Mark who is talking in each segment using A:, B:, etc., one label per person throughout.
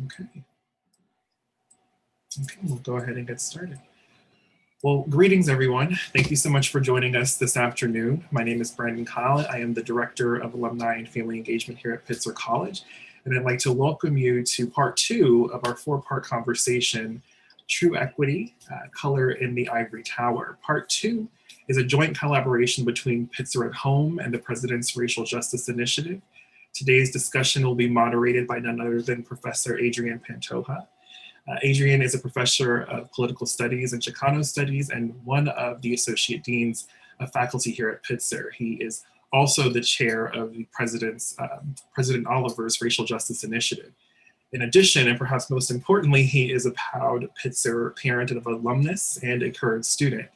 A: Okay. Okay, we'll go ahead and get started. Well, greetings everyone. Thank you so much for joining us this afternoon. My name is Brandon Kyle. I am the Director of Alumni and Family Engagement here at Pitzer College. And I'd like to welcome you to part 2 of our 4-part conversation, True Equity, Color in the Ivory Tower. Part 2 is a joint collaboration between Pitzer at Home and the President's Racial Justice Initiative. Today's discussion will be moderated by none other than Professor Adrian Pantoja. Adrian is a professor of political studies and Chicano studies and one of the associate deans of faculty here at Pitzer. He is also the chair of the President Oliver's Racial Justice Initiative. In addition, and perhaps most importantly, he is a proud Pitzer parent and alumnus and a current student.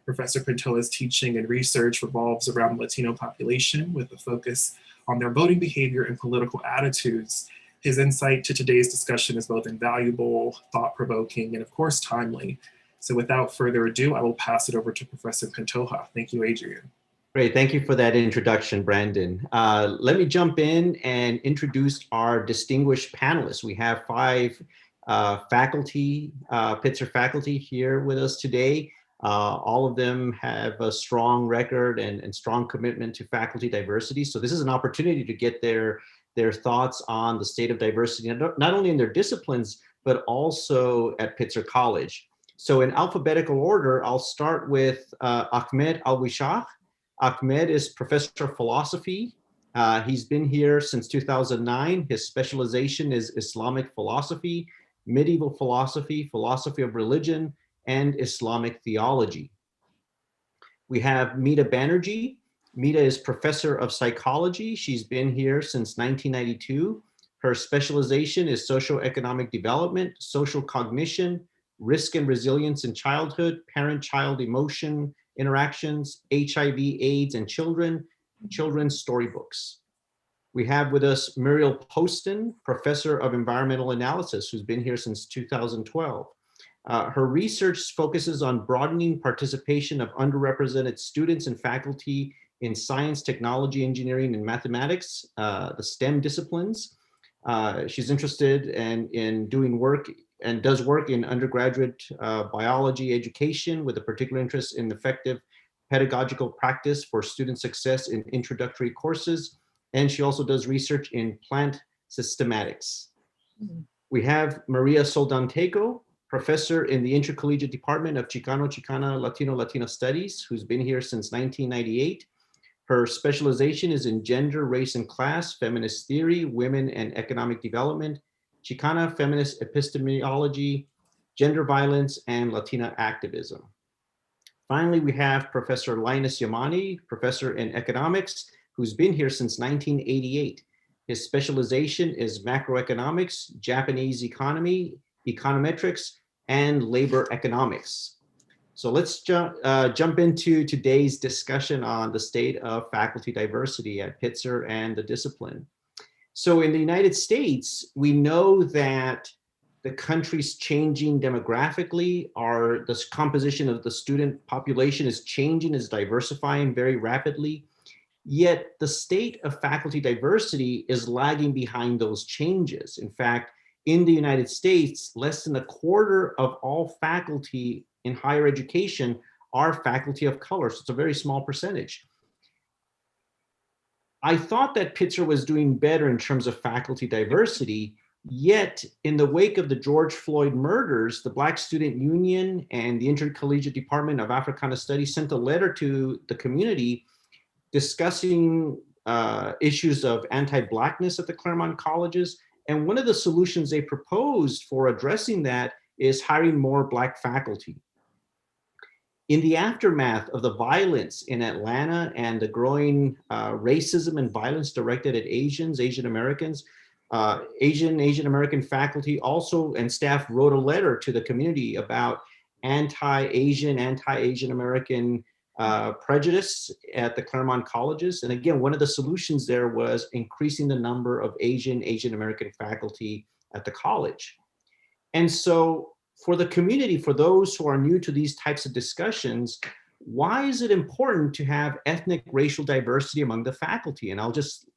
A: Professor Pantoja's teaching and research revolves around the Latino population with a focus on their voting behavior and political attitudes. His insight to today's discussion is both invaluable, thought-provoking, and of course, timely. So without further ado, I will pass it over to Professor Pantoja. Thank you, Adrian.
B: Great, thank you for that introduction, Brandon. Let me jump in and introduce our distinguished panelists. We have 5 faculty, Pitzer faculty here with us today. All of them have a strong record and strong commitment to faculty diversity. So this is an opportunity to get their thoughts on the state of diversity, not only in their disciplines, but also at Pitzer College. So in alphabetical order, I'll start with Ahmed Alwishah. Ahmed is professor of philosophy. He's been here since 2009. His specialization is Islamic philosophy, medieval philosophy, philosophy of religion, and Islamic theology. We have Mita Banerjee. Mita is professor of psychology. She's been here since 1992. Her specialization is socioeconomic development, social cognition, risk and resilience in childhood, parent-child emotion interactions, HIV, AIDS, and children's storybooks. We have with us Muriel Poston, professor of environmental analysis, who's been here since 2012. Her research focuses on broadening participation of underrepresented students and faculty in science, technology, engineering, and mathematics, the STEM disciplines. She's interested in doing work and does work in undergraduate biology education with a particular interest in effective pedagogical practice for student success in introductory courses. And she also does research in plant systematics. We have Maria Soldatenko, professor in the Intercollegiate Department of Chicana, Latino Studies, who's been here since 1998. Her specialization is in gender, race, and class, feminist theory, women and economic development, Chicana feminist epistemology, gender violence, and Latina activism. Finally, we have Professor Linus Yamane, professor in economics, who's been here since 1988. His specialization is macroeconomics, Japanese economy, econometrics, and labor economics. So let's jump into today's discussion on the state of faculty diversity at Pitzer and the discipline. So in the United States, we know that the country's changing demographically, the composition of the student population is changing, is diversifying very rapidly. Yet the state of faculty diversity is lagging behind those changes. In fact, in the United States, less than 1/4 of all faculty in higher education are faculty of color. So it's a very small percentage. I thought that Pitzer was doing better in terms of faculty diversity, yet in the wake of the George Floyd murders, the Black Student Union and the Intercollegiate Department of Africana Studies sent a letter to the community discussing issues of anti-Blackness at the Claremont colleges. And one of the solutions they proposed for addressing that is hiring more Black faculty. In the aftermath of the violence in Atlanta and the growing racism and violence directed at Asian Americans, Asian American faculty also and staff wrote a letter to the community about anti-Asian American prejudice at the Claremont colleges. And again, one of the solutions there was increasing the number of Asian American faculty at the college. And so for the community, for those who are new to these types of discussions, why is it important to have ethnic racial diversity among the faculty? And I'll just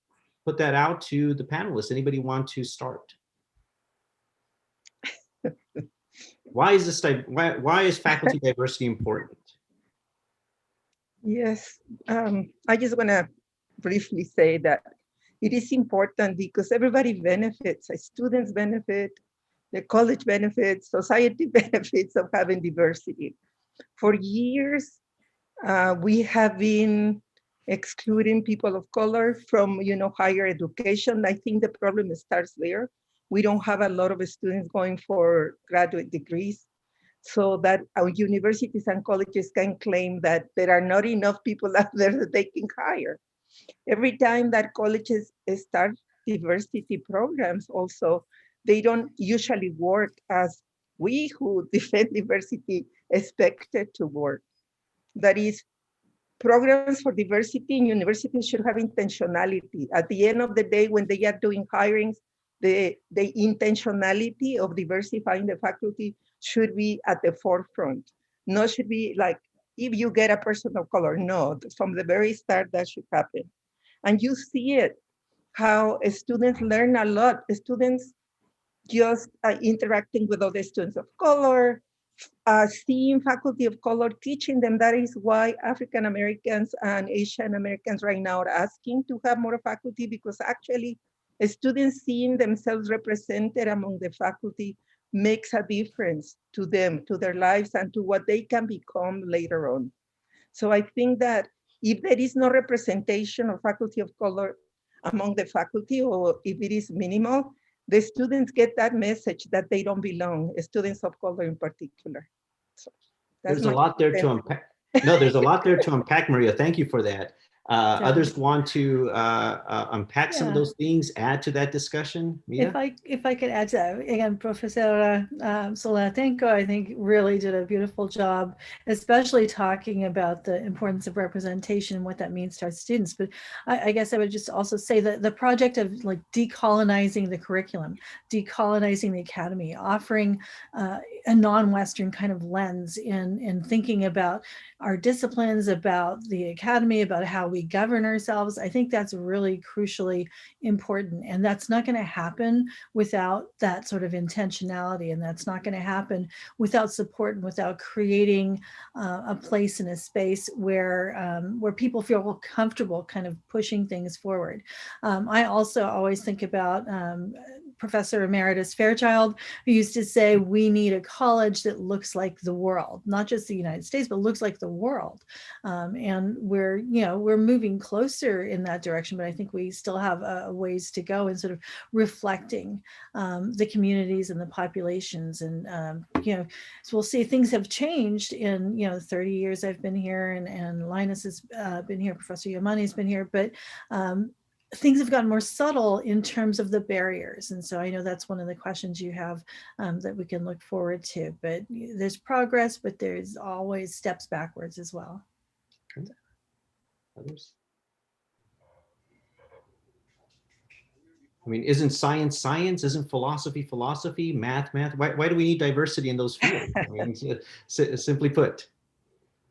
B: put that out to the panelists. Anybody want to start? Why is this? Why is faculty diversity important?
C: Yes, I just want to briefly say that it is important because everybody benefits. Students benefit, the college benefits, society benefits of having diversity. For years, we have been excluding people of color from, higher education. I think the problem starts there. We don't have a lot of students going for graduate degrees, so that our universities and colleges can claim that there are not enough people out there that they can hire. Every time that colleges start diversity programs also, they don't usually work as we who defend diversity expected to work. That is, programs for diversity in universities should have intentionality. At the end of the day, when they are doing hirings, the intentionality of diversifying the faculty should be at the forefront. No, should be like, if you get a person of color, no, from the very start, that should happen. And you see it, how students learn a lot. Students just interacting with other students of color, seeing faculty of color, teaching them. That is why African Americans and Asian Americans right now are asking to have more faculty, because actually students seeing themselves represented among the faculty makes a difference to them, to their lives, and to what they can become later on. So I think that if there is no representation of faculty of color among the faculty, or if it is minimal, the students get that message that they don't belong, students of color in particular. So
B: there's a lot there to unpack. No, there's a lot there to unpack, Maria. Thank you for that. Others want to unpack some of those things, add to that discussion? Mita?
D: If I could add to that, again, Professor Soldatenko, I think, really did a beautiful job, especially talking about the importance of representation and what that means to our students. But I guess I would just also say that the project of like decolonizing the curriculum, decolonizing the academy, offering a non-Western kind of lens in thinking about our disciplines, about the academy, about how we govern ourselves. I think that's really crucially important. And that's not going to happen without that sort of intentionality. And that's not going to happen without support and without creating a place and a space where people feel comfortable kind of pushing things forward. I also always think about Professor Emeritus Fairchild, who used to say, we need a college that looks like the world, not just the United States, but looks like the world. And we're moving closer in that direction, but I think we still have a ways to go in sort of reflecting the communities and the populations. And, so we'll see things have changed in, 30 years I've been here, and Linus has been here, Professor Yamane has been here, but things have gotten more subtle in terms of the barriers. And so I know that's one of the questions you have that we can look forward to, but there's progress, but there's always steps backwards as well.
B: Others? I mean, isn't science science? Isn't philosophy philosophy? Math math? Why do we need diversity in those fields? I mean, simply put.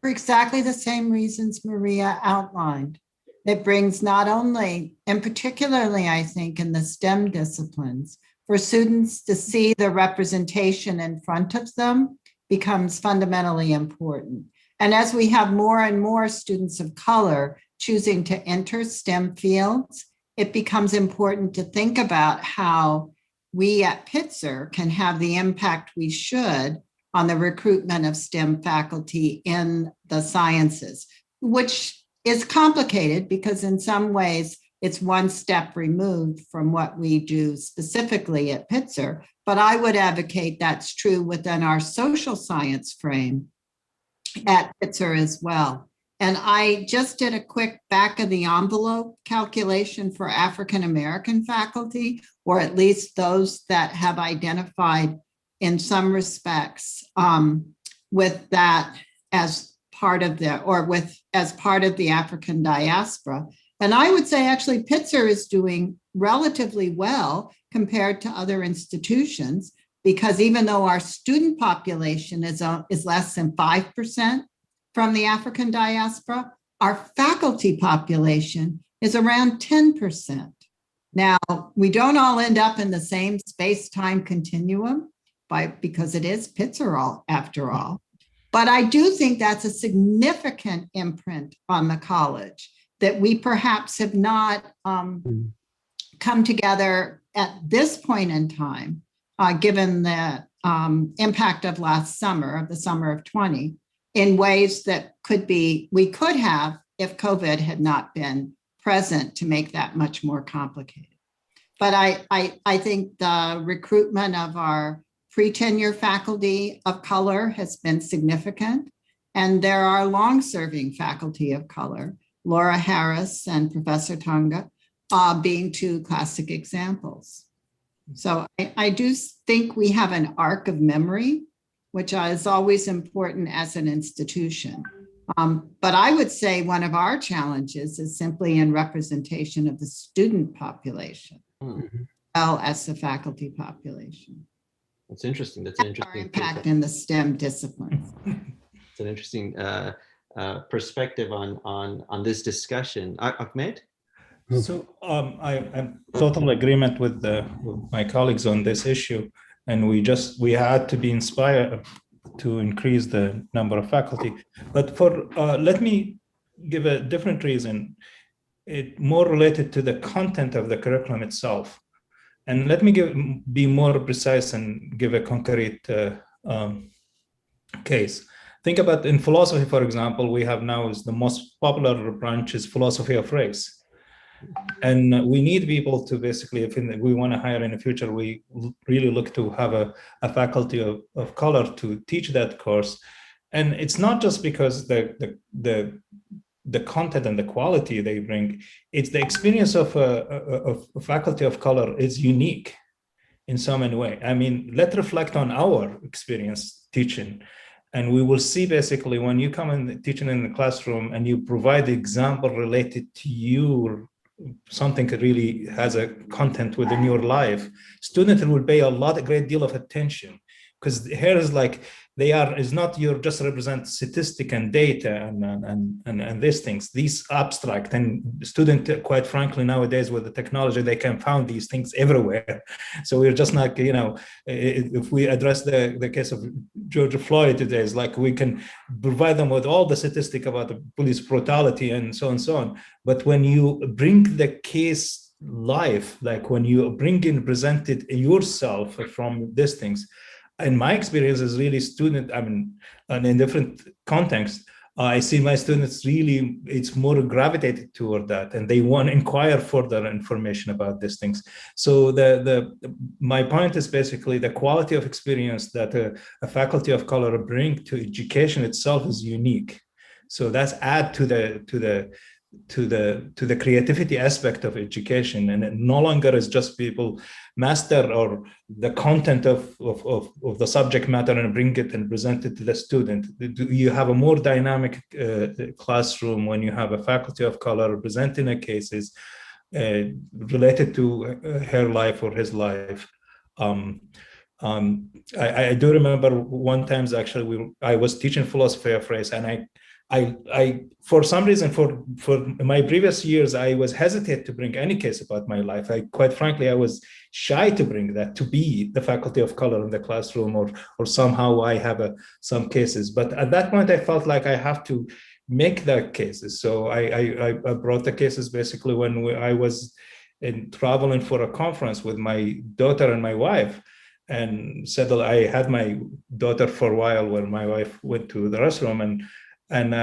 E: For exactly the same reasons Maria outlined. It brings not only, and particularly I think in the STEM disciplines, for students to see the representation in front of them becomes fundamentally important. And as we have more and more students of color choosing to enter STEM fields, it becomes important to think about how we at Pitzer can have the impact we should on the recruitment of STEM faculty in the sciences, which is complicated because in some ways it's one step removed from what we do specifically at Pitzer. But I would advocate that's true within our social science frame at Pitzer as well. And I just did a quick back of the envelope calculation for African American faculty, or at least those that have identified in some respects with that as part of the, or with as part of the African diaspora. And I would say actually Pitzer is doing relatively well compared to other institutions, because even though our student population is less than 5% from the African diaspora, our faculty population is around 10%. Now, we don't all end up in the same space-time continuum, because it is Pitzer after all. But I do think that's a significant imprint on the college that we perhaps have not come together at this point in time, given the impact of last summer, of the summer of 20, in ways that we could have if COVID had not been present to make that much more complicated. But I think the recruitment of our pre-tenure faculty of color has been significant. And there are long-serving faculty of color, Laura Harris and Professor Tonga, being two classic examples. So I do think we have an arc of memory, which is always important as an institution. But I would say one of our challenges is simply in representation of the student population, as well as the faculty population.
B: That's interesting. That's an interesting
E: our impact in the STEM disciplines.
B: It's an interesting perspective on this discussion. Ahmed?
F: So I'm total agreement with my colleagues on this issue, and we had to be inspired to increase the number of faculty. But let me give a different reason, it more related to the content of the curriculum itself. And let me be more precise and give a concrete case. Think about in philosophy, for example, we have now is the most popular branch is philosophy of race. And we need people to basically, if we want to hire in the future, we really look to have a faculty of color to teach that course. And it's not just because the content and the quality they bring, it's the experience of a faculty of color is unique in so many ways. I mean, let's reflect on our experience teaching. And we will see basically when you come in teaching in the classroom and you provide the example related to you, something that really has a content within your life, students will pay a great deal of attention, because here is like is not your just represent statistic and data and these things, these abstract, and student, quite frankly, nowadays with the technology, they can find these things everywhere. So we're just not, if we address the case of George Floyd today, it's like we can provide them with all the statistic about the police brutality and so on. But when you bring the case live, like when you present it yourself from these things, in my experience is really and in different contexts, I see my students really, it's more gravitated toward that, and they want to inquire further information about these things. So my point is basically the quality of experience that a faculty of color bring to education itself is unique. So that's add to the creativity aspect of education, and it no longer is just people master or the content of the subject matter and bring it and present it to the student. You have a more dynamic classroom when you have a faculty of color presenting the cases related to her life or his life. I do remember one time actually I was teaching philosophy of race, and I for some reason, for my previous years, I was hesitant to bring any case about my life. Quite frankly, I was shy to bring that, to be the faculty of color in the classroom, or somehow I have some cases. But at that point, I felt like I have to make the cases. So I brought the cases basically when I was traveling for a conference with my daughter and my wife, and said that I had my daughter for a while when my wife went to the restroom, and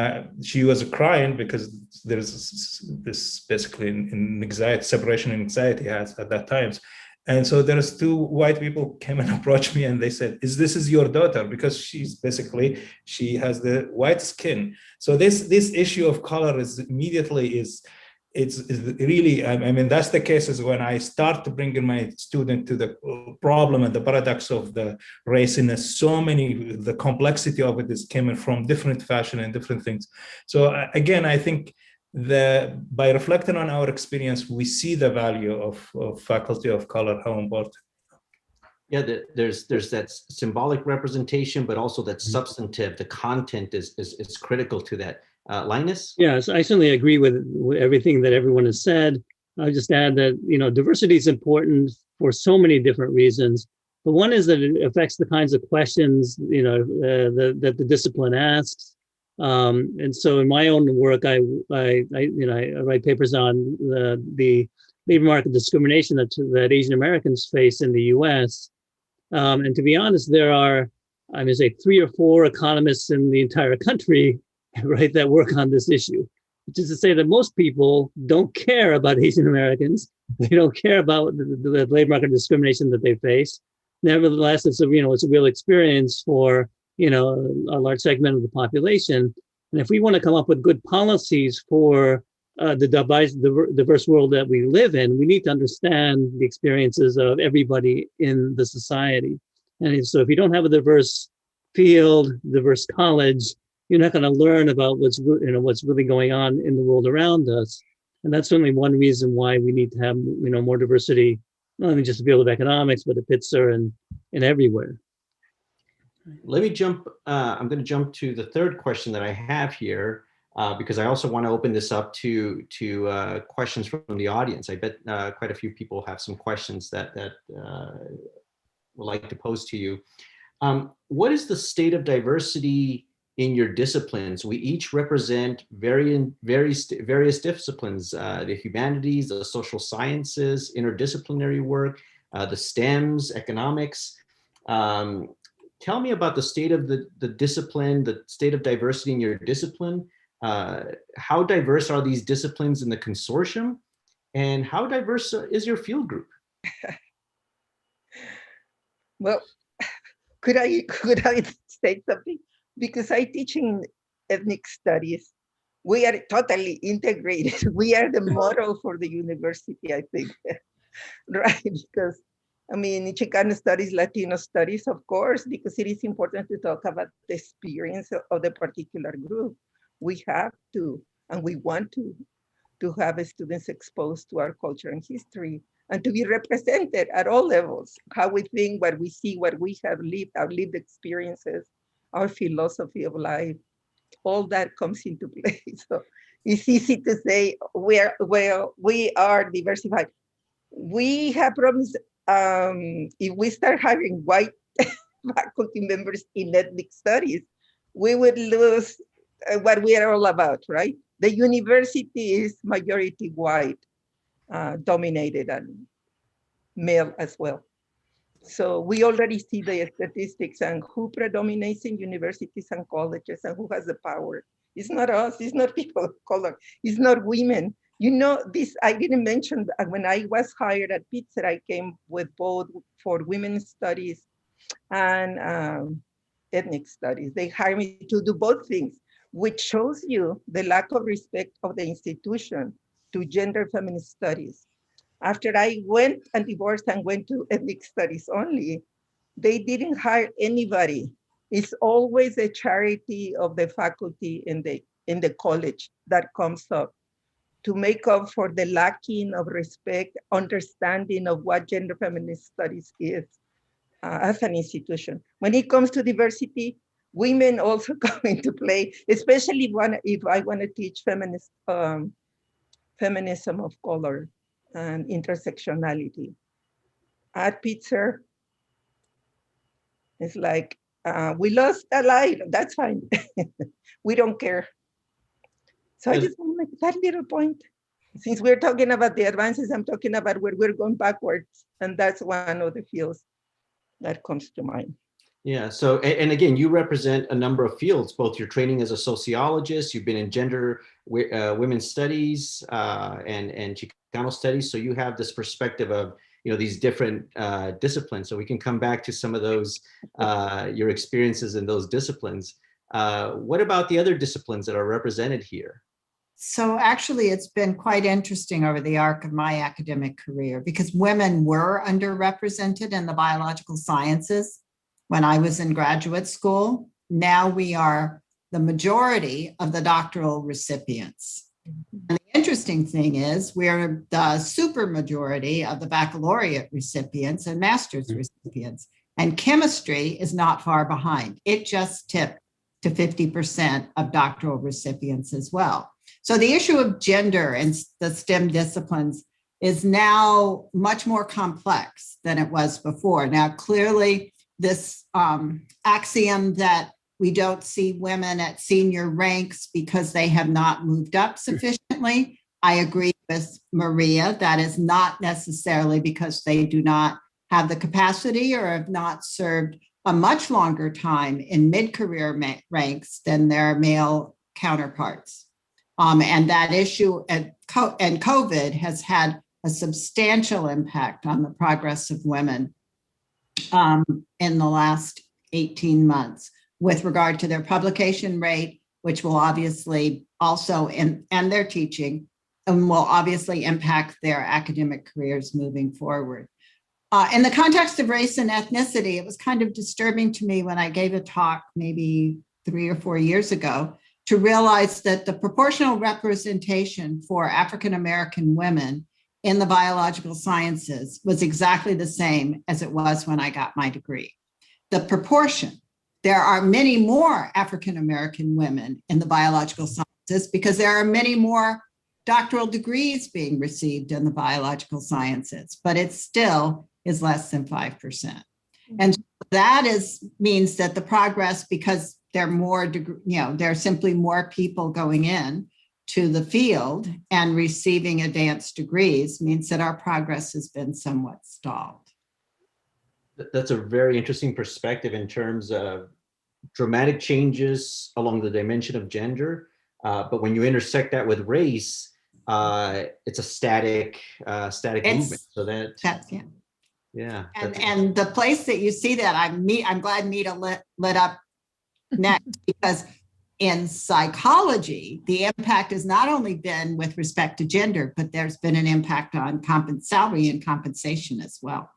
F: she was crying because there's this basically in anxiety, separation anxiety has at that times. And so there's two white people came and approached me, and they said, this is your daughter? Because she has the white skin. So this issue of color is immediately it's really, I mean, that's the cases when I start to bring in my student to the problem and the paradox of the race, in the complexity of it is coming from different fashion and different things. So again, I think by reflecting on our experience, we see the value of faculty of color, how important.
B: Yeah, there's that symbolic representation, but also that substantive, the content is critical to that. Linus?
G: Yes, I certainly agree with everything that everyone has said. I'll just add that, diversity is important for so many different reasons. But one is that it affects the kinds of questions, that the discipline asks. And so in my own work, I write papers on the labor market discrimination that Asian Americans face in the U.S. And to be honest, there are, I'm going to say, 3 or 4 economists in the entire country, right, that work on this issue, which is to say that most people don't care about Asian Americans. They don't care about the labor market discrimination that they face. Nevertheless, it's a real experience for, a large segment of the population. And if we want to come up with good policies for the diverse world that we live in, we need to understand the experiences of everybody in the society. And so if you don't have a diverse field, diverse college, you're not going to learn about what's really going on in the world around us. And that's certainly one reason why we need to have, more diversity, not only just the field of economics, but at Pitzer and everywhere.
B: Let me jump, I'm going to jump to the third question that I have here, because I also want to open this up to questions from the audience. I bet quite a few people have some questions that would like to pose to you. What is the state of diversity in your disciplines? We each represent various disciplines, the humanities, the social sciences, interdisciplinary work, the STEMs, economics. Tell me about the state of the discipline, the state of diversity in your discipline. How diverse are these disciplines in the consortium? And how diverse is your field group?
C: Well, could I say something? Because I teach in ethnic studies. We are totally integrated. We are the model for the university, I think, right? Because, in Chicana studies, Latino studies, of course, because it is important to talk about the experience of the particular group. We have to, and we want to have students exposed to our culture and history, and to be represented at all levels, how we think, what we see, what we have lived, our lived experiences, our philosophy of life, all that comes into play. So it's easy to say we are diversified. We have problems if we start having white faculty members in ethnic studies, we would lose what we are all about, right? The university is majority white, dominated, and male as well. So we already see the statistics and who predominates in universities and colleges and who has the power. It's not us, it's not people of color, it's not women. This, I didn't mention, when I was hired at Pitzer, I came with both for women's studies and ethnic studies. They hired me to do both things, which shows you the lack of respect of the institution to gender feminist studies. After I went and divorced and went to ethnic studies only, they didn't hire anybody. It's always a charity of the faculty in the college that comes up to make up for the lacking of respect, understanding of what gender feminist studies is as an institution. When it comes to diversity, women also come into play, especially if I want to teach feminist feminism of color and intersectionality. At Pitzer, it's like, we lost a life, that's fine. We don't care. So I just want to make that little point. Since we're talking about the advances, I'm talking about where we're going backwards. And that's one of the fields that comes to mind.
B: Yeah, so, and again, you represent a number of fields, both your training as a sociologist, you've been in gender, women's studies, and Chicano studies. So you have this perspective of, these different disciplines. So we can come back to some of those, your experiences in those disciplines. What about the other disciplines that are represented here?
E: So actually, it's been quite interesting over the arc of my academic career because women were underrepresented in the biological sciences when I was in graduate school. Now we are the majority of the doctoral recipients. And the interesting thing is we're the super majority of the baccalaureate recipients and master's recipients. And chemistry is not far behind. It just tipped to 50% of doctoral recipients as well. So the issue of gender and the STEM disciplines is now much more complex than it was before. Now, clearly, this axiom that we don't see women at senior ranks because they have not moved up sufficiently, I agree with Maria. That is not necessarily because they do not have the capacity or have not served a much longer time in mid-career ranks than their male counterparts. And that issue and COVID has had a substantial impact on the progress of women in the last 18 months with regard to their publication rate, which will obviously also, and their teaching, and will obviously impact their academic careers moving forward. In the context of race and ethnicity, it was kind of disturbing to me when I gave a talk maybe 3 or 4 years ago to realize that the proportional representation for African-American women in the biological sciences was exactly the same as it was when I got my degree. The proportion, there are many more African-American women in the biological sciences because there are many more doctoral degrees being received in the biological sciences, but it still is less than 5%. And that means that the progress, because there are more, there are simply more people going in to the field and receiving advanced degrees, means that our progress has been somewhat stalled.
B: That's a very interesting perspective in terms of dramatic changes along the dimension of gender. But when you intersect that with race, it's a static movement. So yeah.
E: And the place that you see that, I'm glad Mita lit up next, because in psychology, the impact has not only been with respect to gender, but there's been an impact on salary and compensation as well.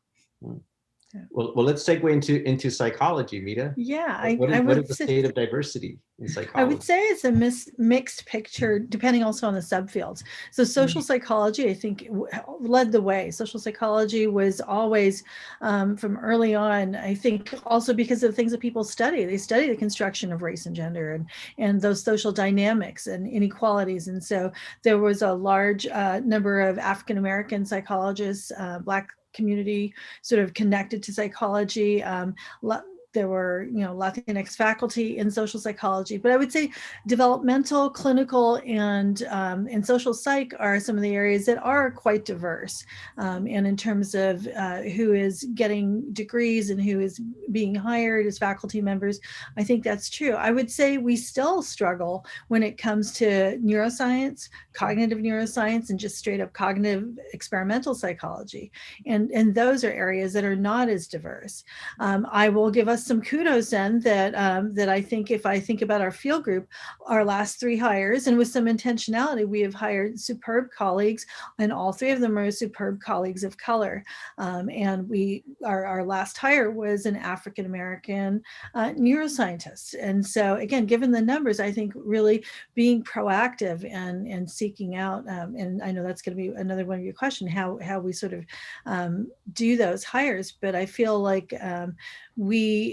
B: Well, let's segue into psychology, Mita.
D: Yeah,
B: What is the state of diversity in psychology?
D: I would say it's a mixed picture, depending also on the subfields. So social psychology, I think, led the way. Social psychology was always, from early on, I think also because of the things that people study. They study the construction of race and gender and those social dynamics and inequalities. And so there was a large number of African-American psychologists, Black community sort of connected to psychology. There were, Latinx faculty in social psychology, but I would say developmental, clinical, and social psych are some of the areas that are quite diverse. And in terms of who is getting degrees and who is being hired as faculty members, I think that's true. I would say we still struggle when it comes to neuroscience, cognitive neuroscience, and just straight up cognitive experimental psychology. And those are areas that are not as diverse. I will give us some kudos then that I think, if I think about our field group, our last 3 hires, and with some intentionality, we have hired superb colleagues, and all 3 of them are superb colleagues of color. And our last hire was an African-American neuroscientist. And so again, given the numbers, I think really being proactive and seeking out, and I know that's going to be another one of your questions, how we sort of do those hires, but I feel like we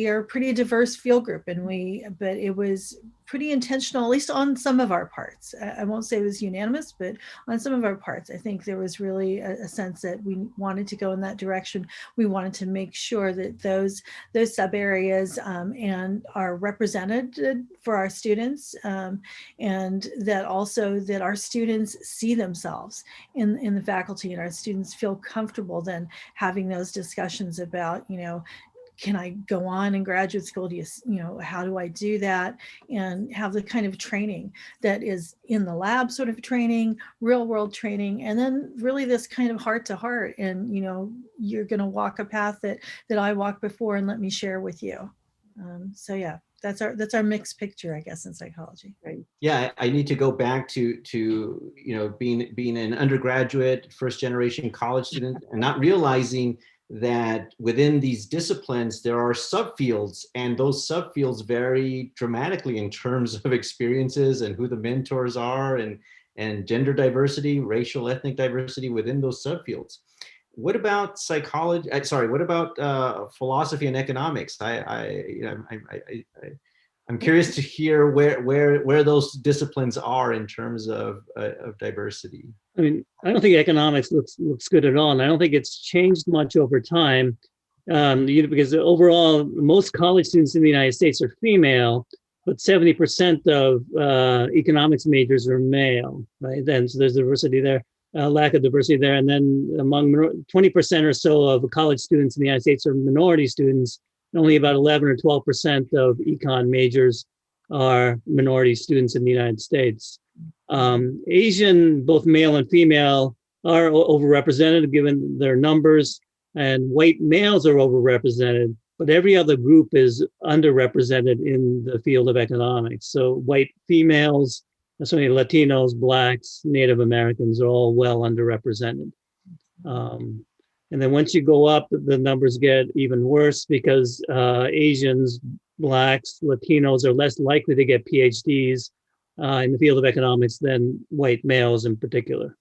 D: are a pretty diverse field group, but it was pretty intentional, at least on some of our parts. I won't say it was unanimous, but on some of our parts, I think there was really a sense that we wanted to go in that direction. We wanted to make sure that those sub areas and are represented for our students, and that also that our students see themselves in the faculty, and our students feel comfortable then having those discussions about, can I go on in graduate school? How do I do that? And have the kind of training that is in the lab sort of training, real world training, and then really this kind of heart to heart. And, you're going to walk a path that I walked before, and let me share with you. So yeah, that's our mixed picture, I guess, in psychology.
C: Right.
B: Yeah, I need to go back to being an undergraduate, first generation college student, and not realizing that within these disciplines, there are subfields, and those subfields vary dramatically in terms of experiences and who the mentors are, and gender diversity, racial, ethnic diversity within those subfields. What about psychology? What about philosophy and economics? I'm curious to hear where those disciplines are in terms of diversity.
G: I mean, I don't think economics looks good at all, and I don't think it's changed much over time. Because overall, most college students in the United States are female, but 70% of economics majors are male, right? Then so there's diversity there, lack of diversity there, and then among 20% or so of college students in the United States are minority students. Only about 11 or 12% of econ majors are minority students in the United States. Asian, both male and female, are overrepresented given their numbers, and white males are overrepresented, but every other group is underrepresented in the field of economics. So white females, certainly Latinos, Blacks, Native Americans are all well underrepresented. And then once you go up, the numbers get even worse because Asians, Blacks, Latinos are less likely to get PhDs in the field of economics than white males in particular.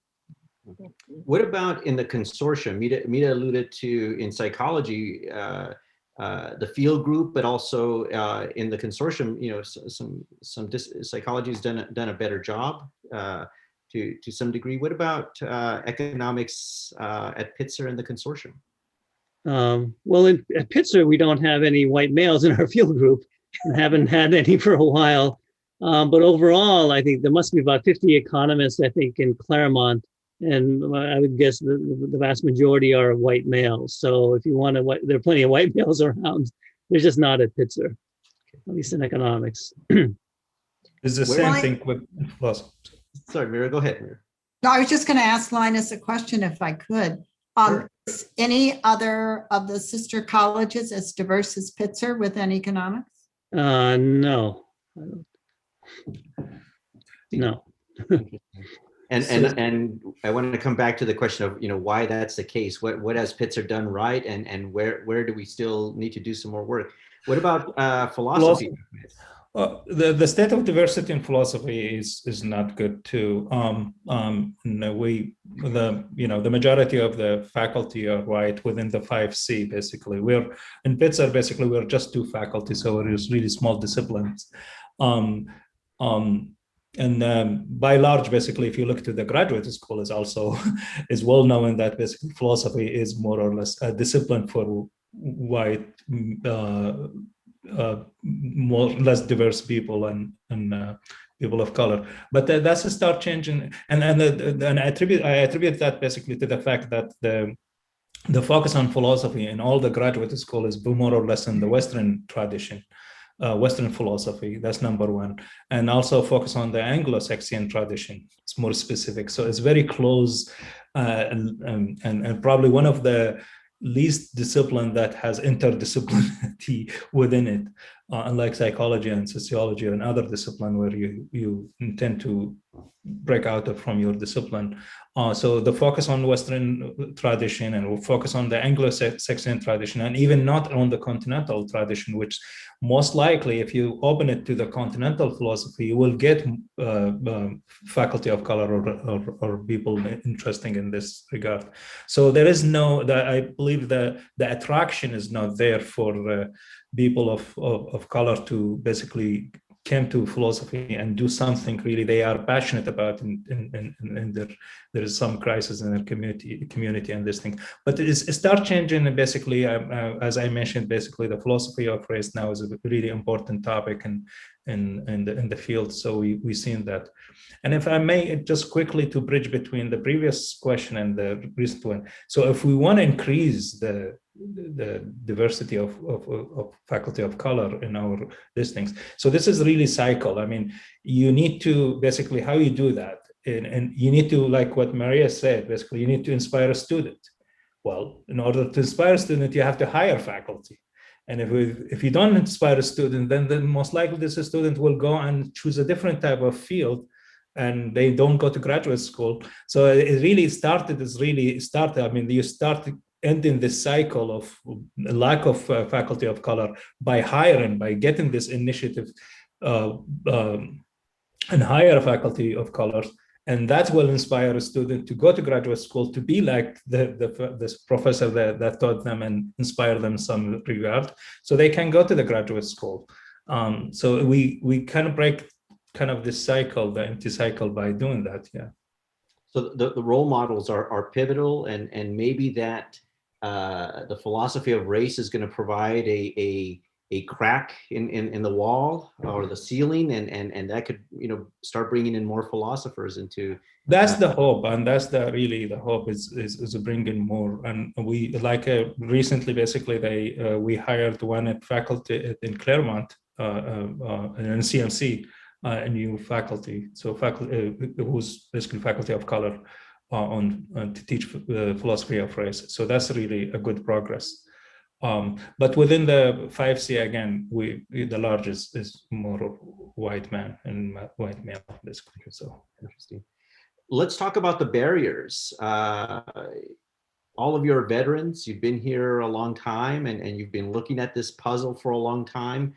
B: What about in the consortium? Mita alluded to in psychology, the field group, but also in the consortium, you know, some psychology has done a better job to some degree. What about economics at Pitzer and the consortium?
G: Well, at Pitzer, we don't have any white males in our field group and haven't had any for a while. But overall, I think there must be about 50 economists, I think, in Claremont. And I would guess the vast majority are white males. So if you want to, there are plenty of white males around. They're just not at Pitzer, at least in economics.
F: It's the same thing with philosophy.
B: Sorry, Mira, go ahead, Mira.
E: No, I was just going to ask Linus a question if I could.
B: Sure.
E: Is any other of the sister colleges as diverse as Pitzer within economics?
G: No. No.
B: And I wanted to come back to the question of, you know, why that's the case. What has Pitzer done right, and where do we still need to do some more work? What about philosophy?
F: The state of diversity in philosophy is not good too. The majority of the faculty are white within the 5C. Basically, we're in Pitzer. Basically, we're just 2 faculty, so it is really small disciplines. And by large, basically, if you look to the graduate school, is also is well known that basically philosophy is more or less a discipline for white, more less diverse people and people of color. But that's a start changing, and I attribute that basically to the fact that the focus on philosophy in all the graduate school is more or less in the Western tradition. Western philosophy, that's number one, and also focus on the Anglo-Saxon tradition. It's more specific, so it's very close, and probably one of the least discipline that has interdisciplinarity within it, unlike psychology and sociology and other discipline where you intend to break out from your discipline. So the focus on Western tradition, and we'll focus on the Anglo-Saxon tradition, and even not on the continental tradition, which most likely, if you open it to the continental philosophy, you will get faculty of color or people interesting in this regard. So there is I believe the attraction is not there for people of color to basically came to philosophy and do something really they are passionate about, and there is some crisis in their community and this thing. But it start changing, and basically, as I mentioned, basically the philosophy of race now is a really important topic in the field. So we've seen that. And if I may just quickly to bridge between the previous question and the recent one. So if we want to increase the diversity of faculty of color in our listings. So this is really cycle. I mean, you need to basically, how you do that, and you need to, like what Maria said, basically you need to inspire a student. Well, in order to inspire a student, you have to hire faculty. And if you don't inspire a student, then most likely this student will go and choose a different type of field, and they don't go to graduate school. So it really started. I mean, you start ending this cycle of lack of faculty of color by getting this initiative and hire faculty of color, and that will inspire a student to go to graduate school to be like this professor that taught them and inspire them in some regard, so they can go to the graduate school. So we kind of break kind of this cycle, the empty cycle, by doing that. Yeah.
B: So the role models are pivotal, and maybe that the philosophy of race is going to provide a crack in the wall or the ceiling, and that could, you know, start bringing in more philosophers into.
F: That's the hope, and that's really the hope is to bring in more. And we recently, basically, we hired one at faculty in Claremont, in CMC, a new faculty. So faculty who's basically faculty of color to teach philosophy of race. So that's really a good progress. But within the 5C, again, the largest is more white man and white male, basically. So
B: interesting. Let's talk about the barriers. All of you are veterans. You've been here a long time, and you've been looking at this puzzle for a long time.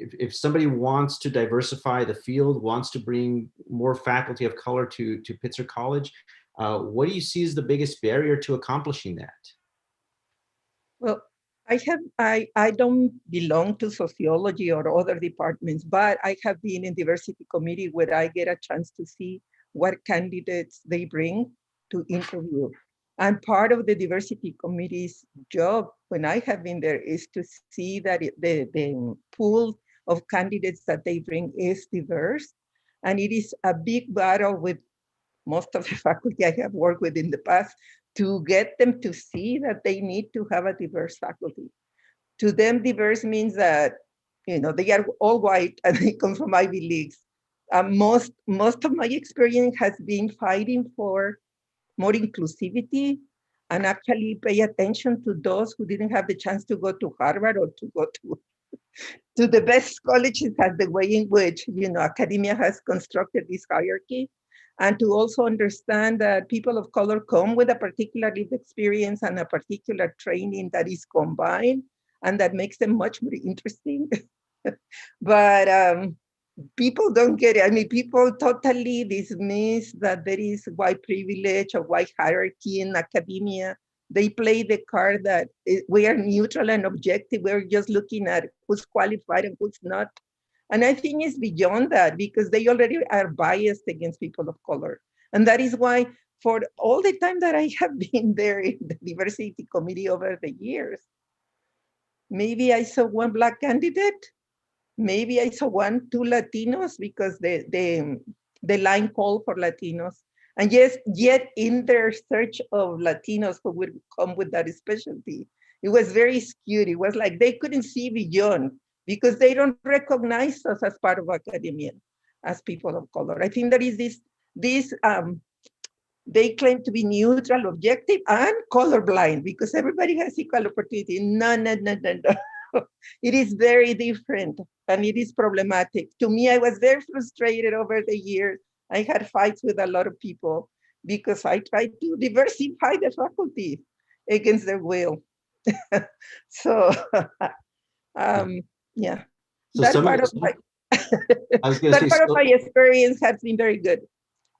B: If somebody wants to diversify the field, wants to bring more faculty of color to Pitzer College, what do you see as the biggest barrier to accomplishing that?
C: Well, I don't belong to sociology or other departments, but I have been in diversity committee where I get a chance to see what candidates they bring to interview. And part of the diversity committee's job when I have been there is to see that the pool of candidates that they bring is diverse. And it is a big battle with most of the faculty I have worked with in the past to get them to see that they need to have a diverse faculty. To them, diverse means that, you know, they are all white and they come from Ivy Leagues. Most of my experience has been fighting for more inclusivity and actually pay attention to those who didn't have the chance to go to Harvard or to go to the best colleges, as the way in which, you know, academia has constructed this hierarchy. And to also understand that people of color come with a particular lived experience and a particular training that is combined and that makes them much more interesting. But people don't get it. I mean, people totally dismiss that there is white privilege or white hierarchy in academia. They play the card that we are neutral and objective. We're just looking at who's qualified and who's not. And I think it's beyond that because they already are biased against people of color. And that is why for all the time that I have been there in the diversity committee over the years, maybe I saw one Black candidate, maybe I saw two Latinos because the line called for Latinos. And yes, yet in their search of Latinos who would come with that specialty, it was very skewed. It was like they couldn't see beyond because they don't recognize us as part of academia, as people of color. I think there is this they claim to be neutral, objective, and colorblind because everybody has equal opportunity. No. It is very different and it is problematic. To me, I was very frustrated over the years. I had fights with a lot of people because I tried to diversify the faculty against their will. So, yeah.
B: So
C: that part of my experience has been very good,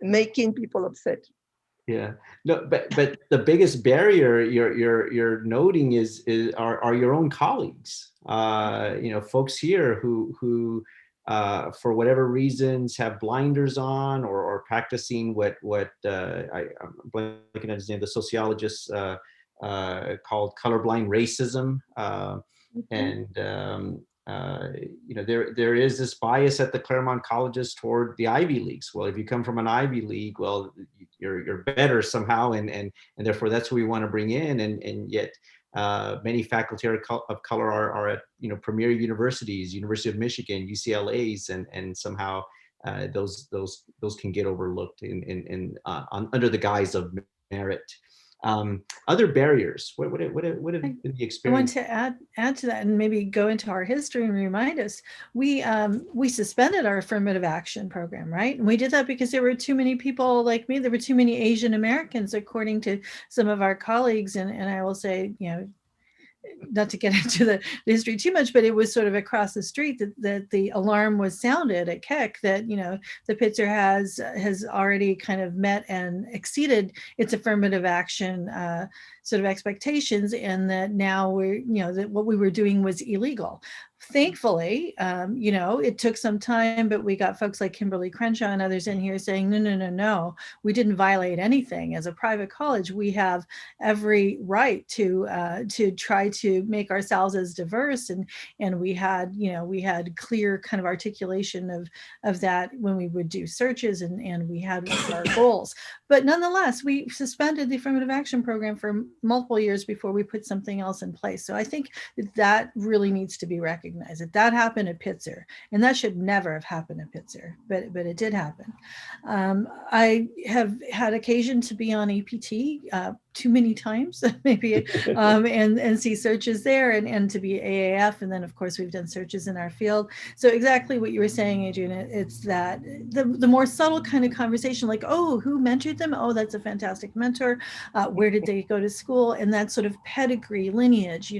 C: making people upset.
B: Yeah, no, but the biggest barrier you're noting are your own colleagues. You know, folks here who for whatever reasons have blinders on or practicing what I'm blanking on his name, the sociologist called colorblind racism, and you know, there is this bias at the Claremont colleges toward the Ivy Leagues. Well, if you come from an Ivy League, well, you're better somehow, and therefore that's who we want to bring in. And yet many faculty of color are at, you know, premier universities, University of Michigan, UCLA's, and somehow those can get overlooked under the guise of merit. Other barriers, what have been the experience?
D: I want to add to that and maybe go into our history and remind us, we suspended our affirmative action program, right? And we did that because there were too many people like me. There were too many Asian Americans, according to some of our colleagues. And I will say, you know, not to get into the history too much, but it was sort of across the street that the alarm was sounded at Keck that, you know, the Pitzer has already kind of met and exceeded its affirmative action sort of expectations, and that now we're, you know, that what we were doing was illegal. thankfully, it took some time, but we got folks like Kimberly Crenshaw and others in here saying, no, we didn't violate anything. As a private college, we have every right to try to make ourselves as diverse, and we had clear kind of articulation of that when we would do searches, and we had our goals. But nonetheless, we suspended the affirmative action program for multiple years before we put something else in place. So I think that really needs to be recognized. That happened at Pitzer, and that should never have happened at Pitzer, but it did happen. I have had occasion to be on APT too many times, maybe, and see searches there, and to be AAF, and then of course we've done searches in our field. So exactly what you were saying, Adrian, it's that the more subtle kind of conversation, like, oh, who mentored them? Oh, that's a fantastic mentor. Where did they go to school? And that sort of pedigree, lineage,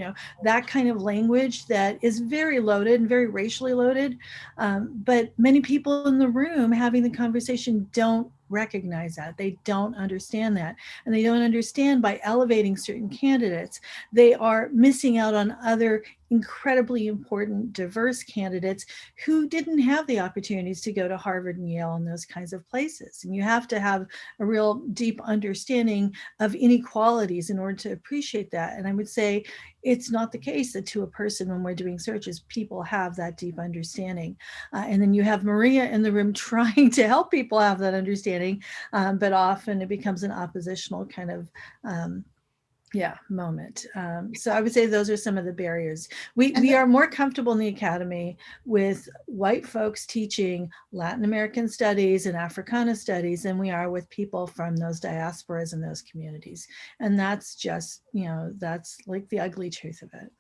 D: that kind of language that is very loaded and very racially loaded. But many people in the room having the conversation don't recognize that. They don't understand that. And they don't understand by elevating certain candidates, they are missing out on other incredibly important, diverse candidates who didn't have the opportunities to go to Harvard and Yale and those kinds of places. And you have to have a real deep understanding of inequalities in order to appreciate that. And I would say it's not the case that to a person when we're doing searches, people have that deep understanding. And then you have Maria in the room trying to help people have that understanding, but often it becomes an oppositional kind of moment. So I would say those are some of the barriers. We are more comfortable in the academy with white folks teaching Latin American studies and Africana studies than we are with people from those diasporas and those communities. And that's just, that's like the ugly truth of it.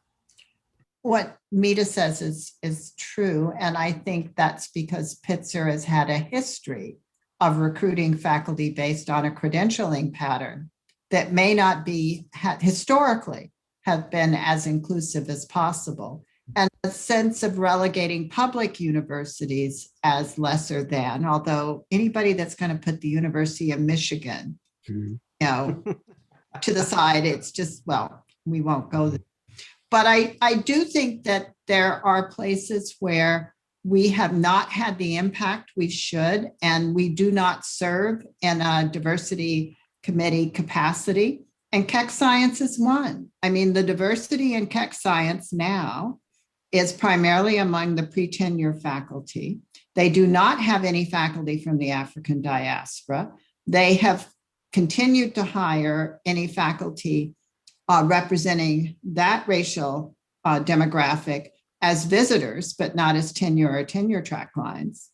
E: What Mita says is true. And I think that's because Pitzer has had a history of recruiting faculty based on a credentialing pattern that may not be historically have been as inclusive as possible. And a sense of relegating public universities as lesser than, although anybody that's going to put the University of Michigan, to the side, it's just, well, we won't go there. But I do think that there are places where we have not had the impact we should, and we do not serve in a diversity committee capacity, and Keck Science is one. I mean, the diversity in Keck Science now is primarily among the pre-tenure faculty. They do not have any faculty from the African diaspora. They have continued to hire any faculty representing that racial demographic as visitors, but not as tenure or tenure track lines.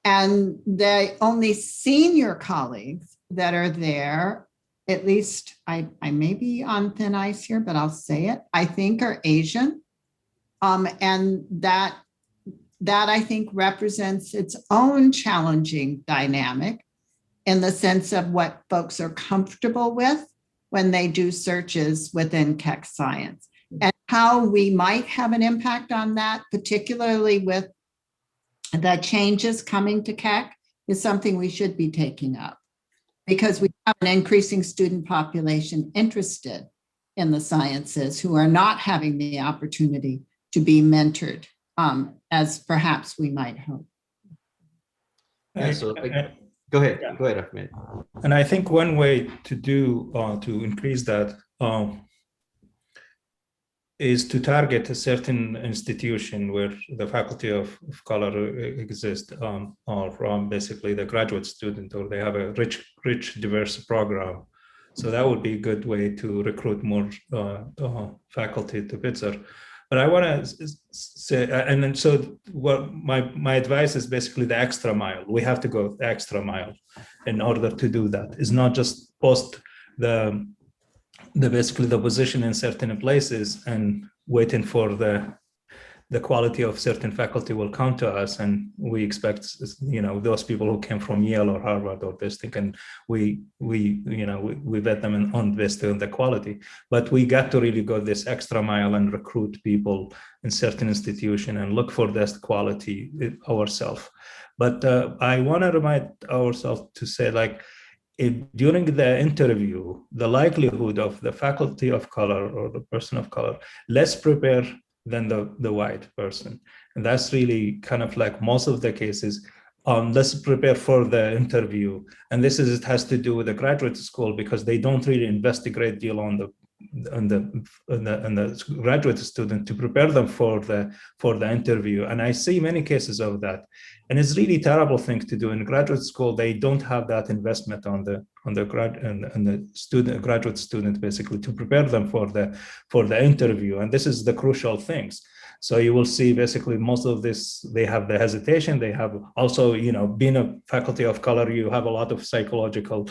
E: And the only senior colleagues that are there, at least I may be on thin ice here, but I'll say it, I think are Asian. And that I think represents its own challenging dynamic in the sense of what folks are comfortable with when they do searches within Keck Science, and how we might have an impact on that, particularly with the changes coming to Keck, is something we should be taking up, because we have an increasing student population interested in the sciences who are not having the opportunity to be mentored as perhaps we might hope.
B: Yeah, so go ahead, Ahmed.
F: And I think one way to do to increase that is to target a certain institution where the faculty of color exist, or from basically the graduate student, or they have a rich, diverse program. So that would be a good way to recruit more faculty to Pitzer. But I want to say, and then so what my advice is basically the extra mile. We have to go the extra mile in order to do that. It's not just post the basically the position in certain places and waiting for the quality of certain faculty will come to us, and we expect, those people who came from Yale or Harvard or this thing, and we vet them on based on the quality. But we got to really go this extra mile and recruit people in certain institution and look for this quality ourselves. But I want to remind ourselves to say, like, during the interview, the likelihood of the faculty of color or the person of color less prepared than the white person. And that's really kind of like most of the cases. Let's prepare for the interview. And it has to do with the graduate school, because they don't really invest a great deal on the graduate student to prepare them for the interview. And I see many cases of that. And it's really a terrible thing to do. In graduate school, they don't have that investment on the graduate student, basically, to prepare them for the interview. And this is the crucial things. So you will see basically most of this, they have the hesitation. They have also, being a faculty of color, you have a lot of psychological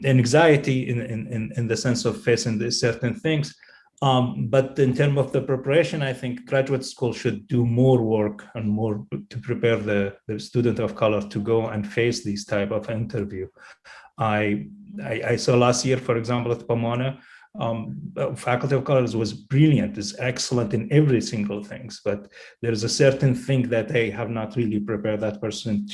F: anxiety in the sense of facing these certain things. But in terms of the preparation, I think graduate school should do more work and more to prepare the student of color to go and face these type of interview. I saw last year, for example, at Pomona, faculty of colors was brilliant, is excellent in every single things, but there's a certain thing that they have not really prepared that person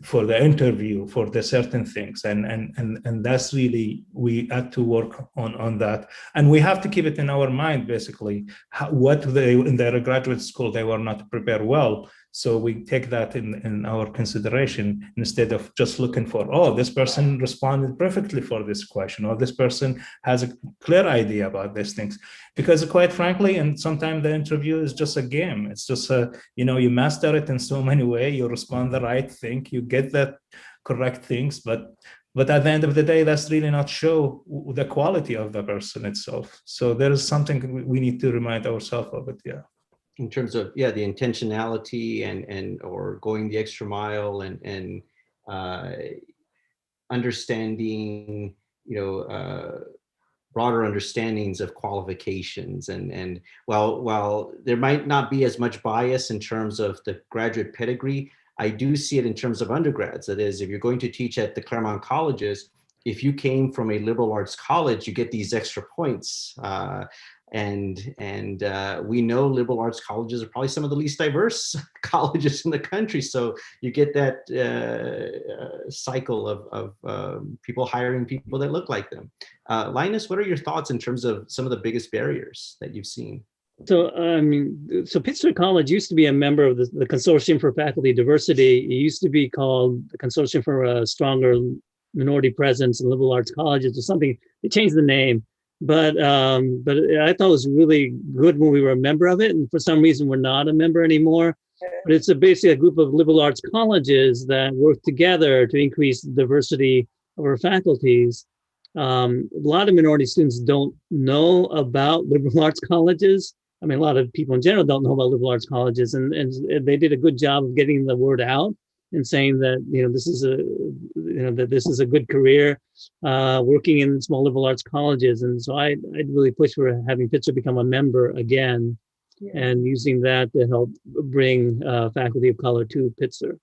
F: for the interview for the certain things, and that's really, we had to work on that, and we have to keep it in our mind basically what they in their graduate school they were not prepared well. So we take that in our consideration instead of just looking for, oh, this person responded perfectly for this question, or this person has a clear idea about these things. Because quite frankly, and sometimes the interview is just a game. It's just, you master it in so many ways, you respond the right thing, you get that correct things, but at the end of the day, that's really not show the quality of the person itself. So there is something we need to remind ourselves of it, yeah.
B: In terms of, the intentionality and or going the extra mile and understanding, broader understandings of qualifications, and while there might not be as much bias in terms of the graduate pedigree, I do see it in terms of undergrads. That is, if you're going to teach at the Claremont colleges, if you came from a liberal arts college, you get these extra points. And we know liberal arts colleges are probably some of the least diverse colleges in the country. So you get that cycle of people hiring people that look like them. Linus, what are your thoughts in terms of some of the biggest barriers that you've seen?
G: So, so Pitzer College used to be a member of the Consortium for Faculty Diversity. It used to be called the Consortium for a Stronger Minority Presence in Liberal Arts Colleges or something. They changed the name. But I thought it was really good when we were a member of it, and for some reason we're not a member anymore. But it's basically a group of liberal arts colleges that work together to increase the diversity of our faculties. A lot of minority students don't know about liberal arts colleges. I mean, a lot of people in general don't know about liberal arts colleges, and they did a good job of getting the word out and saying that this is a good career working in small liberal arts colleges. And so I'd really push for having Pitzer become a member again, and using that to help bring faculty of color to Pitzer.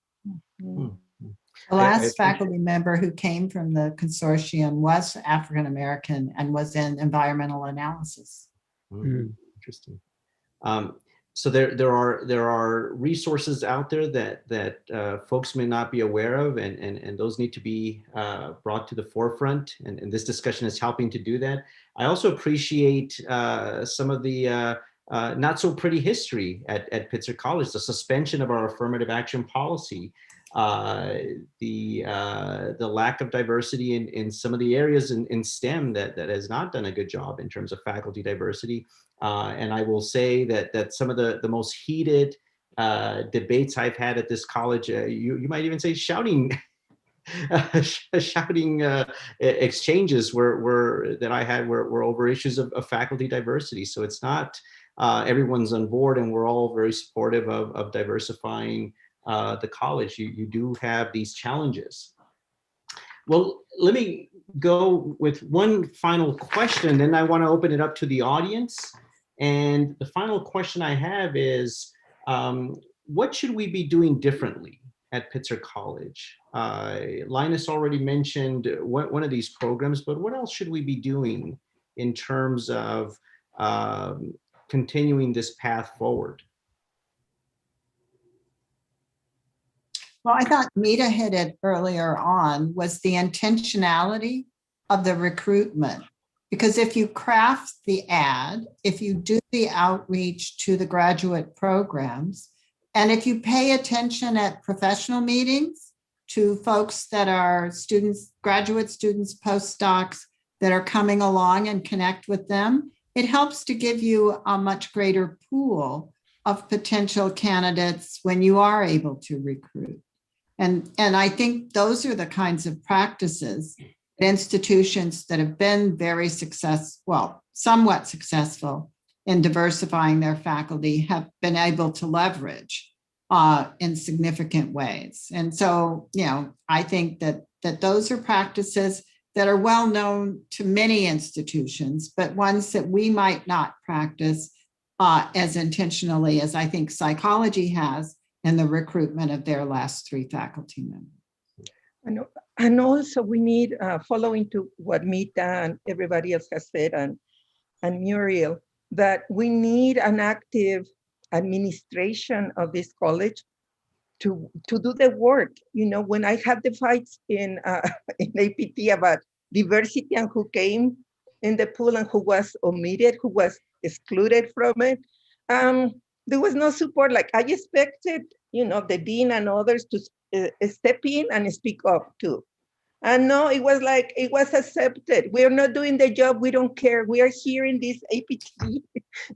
E: The last faculty member who came from the consortium was African American and was in environmental analysis.
B: Interesting. So there are resources out there that folks may not be aware of, and those need to be brought to the forefront. And this discussion is helping to do that. I also appreciate some of the not so pretty history at Pitzer College, the suspension of our affirmative action policy, the lack of diversity in some of the areas in STEM that has not done a good job in terms of faculty diversity. And I will say that some of the most heated debates I've had at this college, you might even say shouting exchanges that I had were over issues of faculty diversity. So it's not everyone's on board, and we're all very supportive of diversifying the college. You do have these challenges. Well, let me go with one final question, then I want to open it up to the audience. And the final question I have is, what should we be doing differently at Pitzer College? Linus already mentioned one of these programs, but what else should we be doing in terms of continuing this path forward?
E: Well, I thought Mita hit it earlier on, was the intentionality of the recruitment. Because if you craft the ad, if you do the outreach to the graduate programs, and if you pay attention at professional meetings to folks that are students, graduate students, postdocs that are coming along and connect with them, it helps to give you a much greater pool of potential candidates when you are able to recruit. And I think those are the kinds of practices that institutions that have been very successful, well, somewhat successful in diversifying their faculty have been able to leverage in significant ways. And so, you know, I think that those are practices that are well known to many institutions, but ones that we might not practice as intentionally as I think psychology has in the recruitment of their last 3 faculty members.
C: And also we need, following to what Mita and everybody else has said, and Muriel, that we need an active administration of this college to do the work. You know, when I had the fights in APT about diversity and who came in the pool and who was omitted, who was excluded from it, there was no support. Like I expected, you know, the dean and others to step in and speak up too. And no, it was like, it was accepted. We're not doing the job. We don't care. We are here in this APT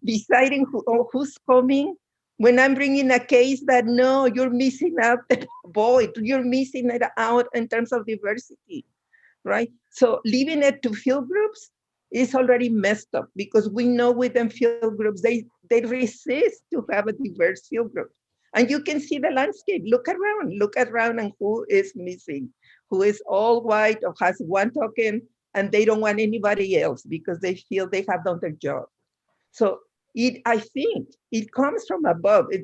C: deciding who's coming. When I'm bringing a case that no, you're missing out the boy, you're missing it out in terms of diversity, right? So leaving it to field groups is already messed up, because we know within field groups, they resist to have a diverse field group. And you can see the landscape. Look around and who is missing, who is all white or has one token, and they don't want anybody else because they feel they have done their job. So I think it comes from above. It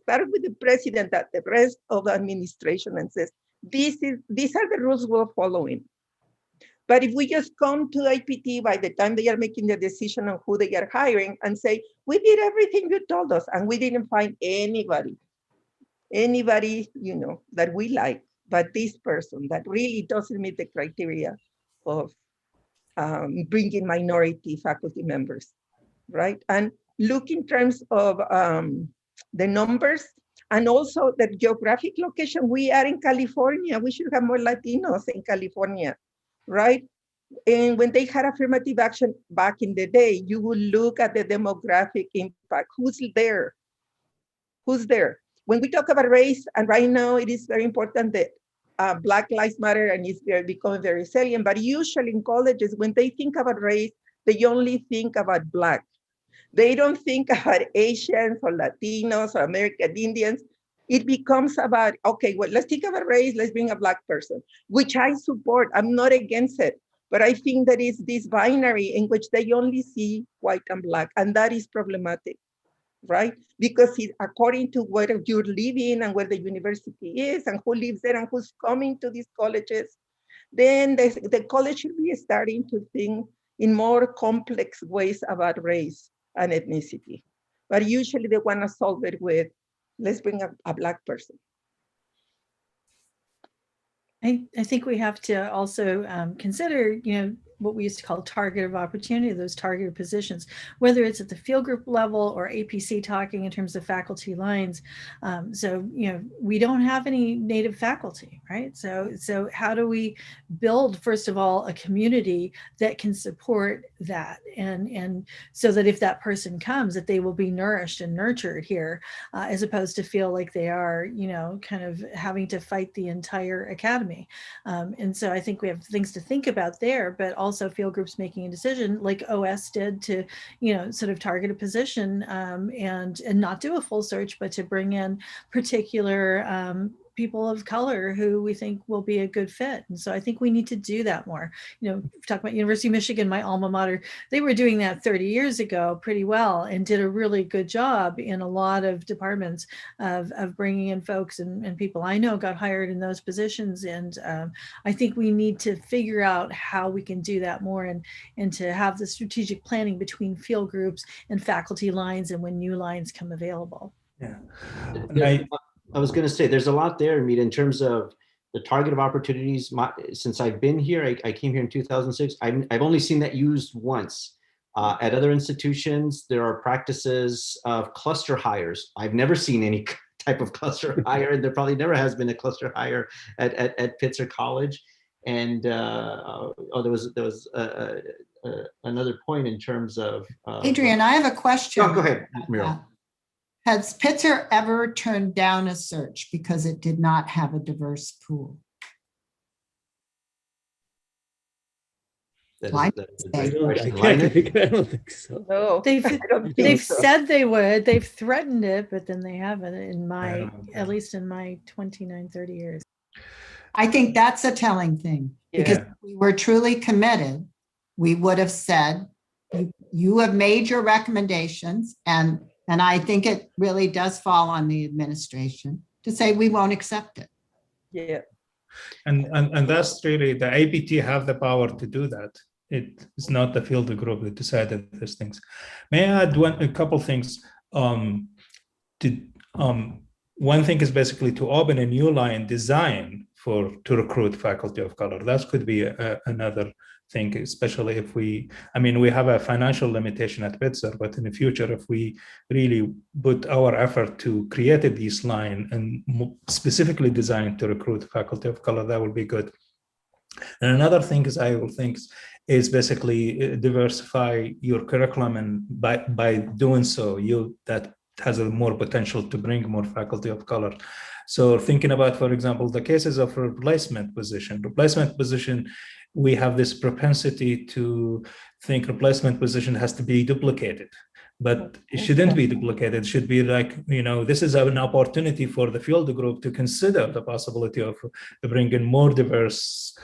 C: started with the president, that the rest of the administration, and says, these are the rules we're following. But if we just come to IPT by the time they are making the decision on who they are hiring and say, we did everything you told us and we didn't find anybody, you know, that we like, but this person that really doesn't meet the criteria of bringing minority faculty members, right? And look in terms of the numbers and also the geographic location. We are in California. We should have more Latinos in California, right? And when they had affirmative action back in the day, you would look at the demographic impact. Who's there? Who's there? When we talk about race, and right now it is very important that Black Lives Matter and it's becoming very salient, but usually in colleges, when they think about race, they only think about Black. They don't think about Asians or Latinos or American Indians. It becomes about, okay, well, let's think about race, let's bring a Black person, which I support. I'm not against it. But I think that is this binary in which they only see white and Black, and that is problematic, right? Because according to where you're living and where the university is and who lives there and who's coming to these colleges, then the college should be starting to think in more complex ways about race and ethnicity. But usually they want to solve it with, let's bring a Black person.
D: I think we have to also consider, you know, what we used to call target of opportunity, those targeted positions, whether it's at the field group level or APC talking in terms of faculty lines. So, you know, we don't have any Native faculty, right? So how do we build, first of all, a community that can support that, and so that if that person comes, that they will be nourished and nurtured here, as opposed to feel like they are, you know, kind of having to fight the entire academy. And so I think we have things to think about there, but also field groups making a decision like OS did to, you know, sort of target a position and not do a full search, but to bring in particular people of color who we think will be a good fit. And so I think we need to do that more. You know, talk about University of Michigan, my alma mater, they were doing that 30 years ago pretty well and did a really good job in a lot of departments of bringing in folks, and people I know got hired in those positions. And I think we need to figure out how we can do that more, and to have the strategic planning between field groups and faculty lines and when new lines come available.
F: Yeah.
B: I was going to say, there's a lot there, Mita, in terms of the target of opportunities, since I've been here, I came here in 2006, I've only seen that used once. At other institutions, there are practices of cluster hires. I've never seen any type of cluster hire, and there probably never has been a cluster hire at Pitzer College. And there was another point in terms of
E: Adrian, I have a question.
B: Oh, go ahead, Muriel.
E: Has Pitzer ever turned down a search because it did not have a diverse pool?
G: I don't think so.
C: No,
D: They've said they would, they've threatened it, but then they haven't in my, at least in my 29, 30 years.
E: I think that's a telling thing, because if we were truly committed, we would have said, you have made your recommendations, and I think it really does fall on the administration to say we won't accept it.
C: Yeah.
F: And that's really, the APT have the power to do that. It is not the field group that decided these things. May I add a couple things? One thing is basically to open a new line design to recruit faculty of color. That could be another thing, especially if we have a financial limitation at Pitzer, but in the future, if we really put our effort to create this line and specifically designed to recruit faculty of color, that would be good. And another thing is basically diversify your curriculum, and by doing so, that has a more potential to bring more faculty of color. So thinking about, for example, the cases of replacement position, we have this propensity to think replacement position has to be duplicated, but it shouldn't be duplicated. It should be like, this is an opportunity for the field group to consider the possibility of bringing more diverse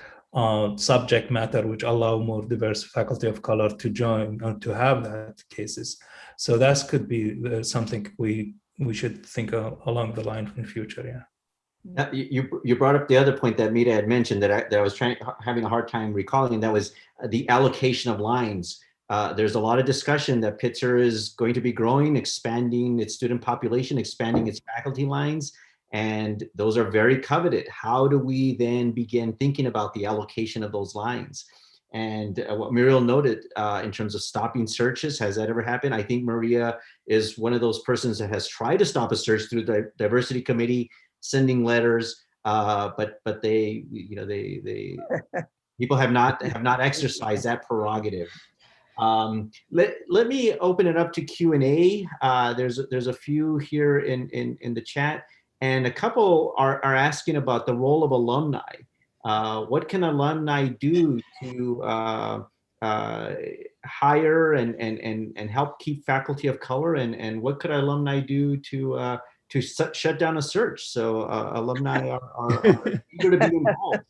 F: subject matter, which allow more diverse faculty of color to join and to have that cases. So that could be something we should think along the line in the future.
B: You brought up the other point that Mita had mentioned that I was having a hard time recalling, and that was the allocation of lines. There's a lot of discussion that Pitzer is going to be growing, expanding its student population, expanding its faculty lines, and those are very coveted. How do we then begin thinking about the allocation of those lines? And what Muriel noted in terms of stopping searches, has that ever happened? I think Maria is one of those persons that has tried to stop a search through the diversity committee, sending letters, but they people have not exercised that prerogative. Let me open it up to Q&A. There's a few here in the chat, and a couple are asking about the role of alumni. What can alumni do to hire and help keep faculty of color, and what could alumni do to shut down a search? So alumni are eager to be involved.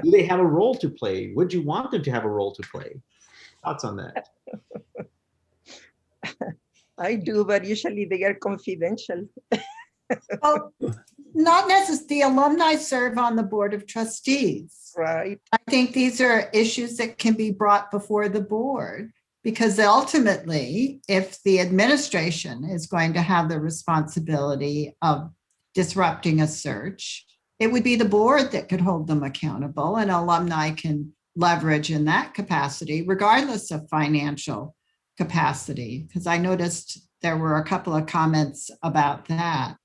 B: Do they have a role to play? Would you want them to have a role to play? Thoughts on that?
C: I do, but usually they are confidential.
E: Well, not necessarily. The alumni serve on the board of trustees.
C: Right.
E: I think these are issues that can be brought before the board, because ultimately, if the administration is going to have the responsibility of disrupting a search, it would be the board that could hold them accountable, and alumni can leverage in that capacity, regardless of financial capacity. Because I noticed there were a couple of comments about that.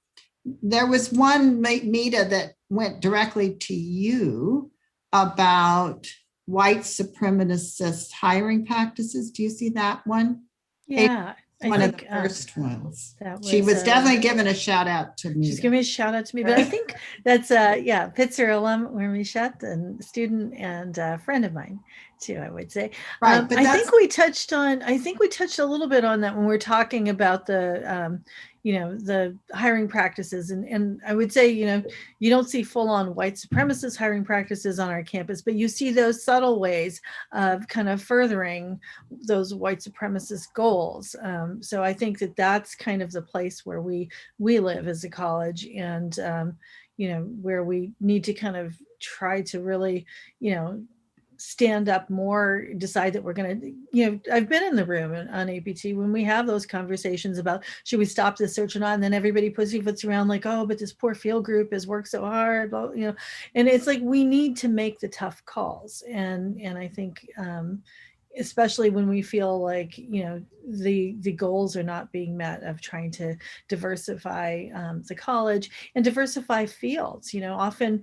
E: There was one, Mita, that went directly to you about white supremacist hiring practices. Do you see that one?
D: Yeah.
E: One of the first ones. She was definitely giving a shout out to me.
D: She's giving a shout out to me, but I think that's Pitzer alum Murmishat, and student and a friend of mine too, I would say.
E: Right, but
D: I think we touched a little bit on that when we're talking about the the hiring practices, and I would say, you don't see full-on white supremacist hiring practices on our campus, but you see those subtle ways of kind of furthering those white supremacist goals. So I think that that's kind of the place where we live as a college, and where we need to kind of try to really, stand up more, decide that we're going to, you know, I've been in the room on APT when we have those conversations about, should we stop this search or not? And then everybody pussyfoots around like, oh, but this poor field group has worked so hard, you know, and it's like, we need to make the tough calls. And I think, especially when we feel like, you know, the goals are not being met of trying to diversify the college and diversify fields. You know, often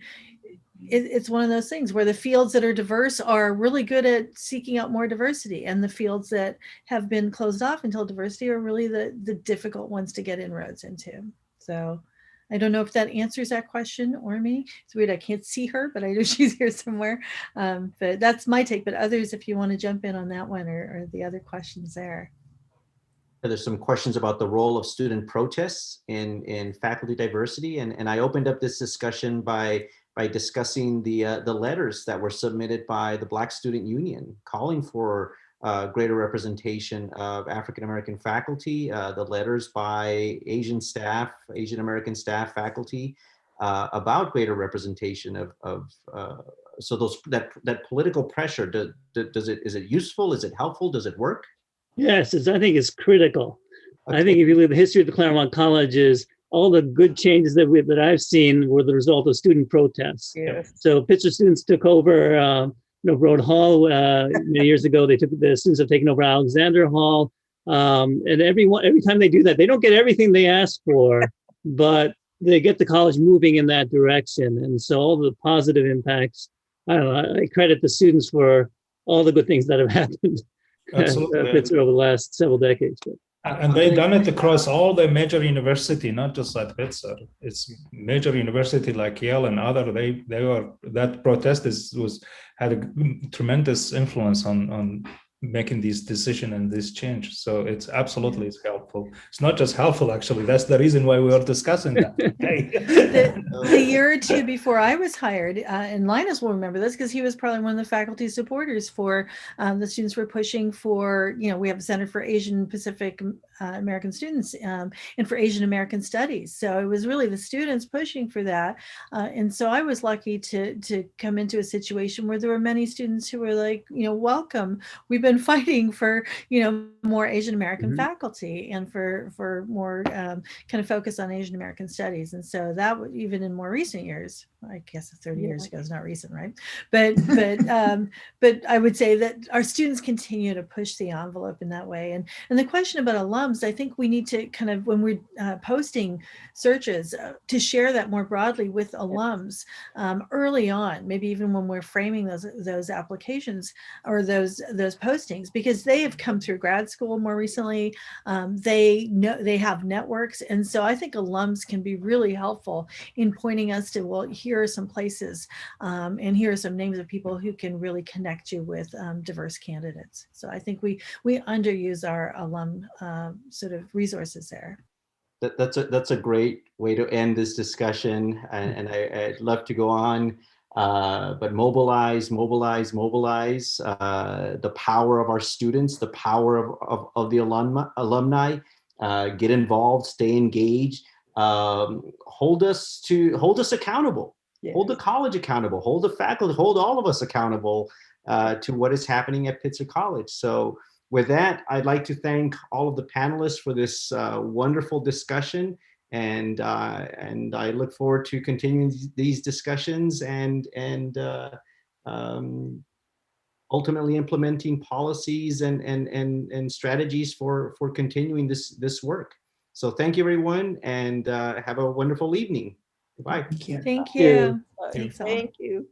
D: it's one of those things where the fields that are diverse are really good at seeking out more diversity, and the fields that have been closed off until diversity are really the difficult ones to get inroads into. So I don't know if that answers that question or me. It's weird, I can't see her, but I know she's here somewhere. But that's my take. But others, if you want to jump in on that one or the other questions there.
B: There's some questions about the role of student protests in faculty diversity. And I opened up this discussion by discussing the letters that were submitted by the Black Student Union calling for greater representation of African-American faculty, the letters by Asian American staff, faculty, about greater representation of so that political pressure, is it useful? Is it helpful? Does it work?
G: Yes, I think it's critical.
B: Okay.
G: I think if you look at the history of the Claremont colleges, all the good changes that I've seen were the result of student protests.
C: Yes.
G: So Pitzer students took over Broad Hall many years ago. The students have taken over Alexander Hall, and every time they do that, they don't get everything they ask for, but they get the college moving in that direction. And so all the positive impacts, I don't know, I credit the students for all the good things that have happened at Pitzer over the last several decades.
F: And they've done it across all the major university, not just at Pitzer. It's major university like Yale and other. That protest had a tremendous influence on making these decisions and this change. So it's absolutely it's helpful. It's not just helpful, actually. That's the reason why we are discussing that.
D: The year or two before I was hired, and Linus will remember this because he was probably one of the faculty supporters for the students were pushing for, you know, we have a Center for Asian Pacific American Students and for Asian American Studies. So it was really the students pushing for that. And so I was lucky to come into a situation where there were many students who were like, you know, welcome. We've been fighting for, you know, more Asian American faculty and for more kind of focus on Asian American studies. And so that would, even in more recent years, I guess 30 years ago is not recent, right? But I would say that our students continue to push the envelope in that way. And the question about alums, I think we need to kind of, when we're posting searches, to share that more broadly with alums early on, maybe even when we're framing those applications or those postings, because they have come through grad school more recently. They know, they have networks. And so I think alums can be really helpful in pointing us to, well, here are some places and here are some names of people who can really connect you with diverse candidates. So I think we underuse our alum sort of resources there.
B: That's a great way to end this discussion, and I'd love to go on, but mobilize the power of our students, the power of the alumni, get involved, stay engaged, hold us accountable. Yes. Hold the college accountable, hold the faculty, hold all of us accountable to what is happening at Pitzer College. So with that, I'd like to thank all of the panelists for this wonderful discussion, and I look forward to continuing these discussions and ultimately implementing policies and strategies for continuing this work. So thank you, everyone, and have a wonderful evening. Goodbye.
C: Thank you.
D: Thank you.
C: Thank you.